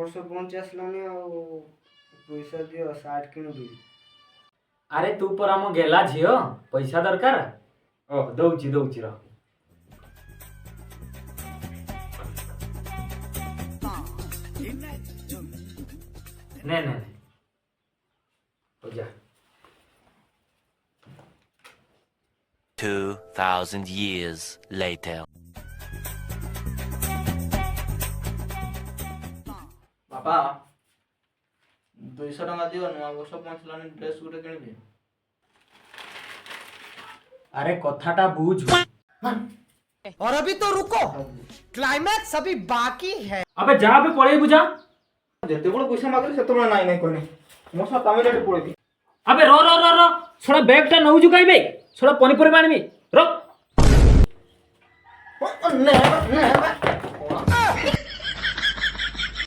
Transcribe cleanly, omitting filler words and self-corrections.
ବର୍ଷ ପହଞ୍ଚି ଆସିଲାନି ଆଉ ପଇସା ଦିଅ ସାର୍ଟ କିଣିବି। ଆରେ ତୁ ପରା ମୋ ଗେଲା ଝିଅ, ପଇସା ଦରକାର? ଓହ ଦଉଛି ରହ। ନେ ଯା। 2,000 years later. ବାପା 200 ଟଙ୍କା ଦିଅ, ନୂଆ ବର୍ଷ ପହଞ୍ଚିଲାନି, ଡ୍ରେସ୍ ଗୋଟେ କିଣିବି। ଆରେ କଥାଟା ବୁଝ। और अभी तो रुको, क्लाइमैक्स अभी बाकी है। अबे जा बे पळेइबु जा। ଯେତେବେଳେ ପଇସା ମାଗିଲେ ସେତେବେଳେ ନାଇଁ ନାଇଁ କହିନି। ମୋ ସହ ତାମିଲନାଡୁ ପଳେଇବି। अबे रो छोड़ा बैग टा नौजु काई बे छोड़ा पनीपरिबा आनिबी रो। ନେ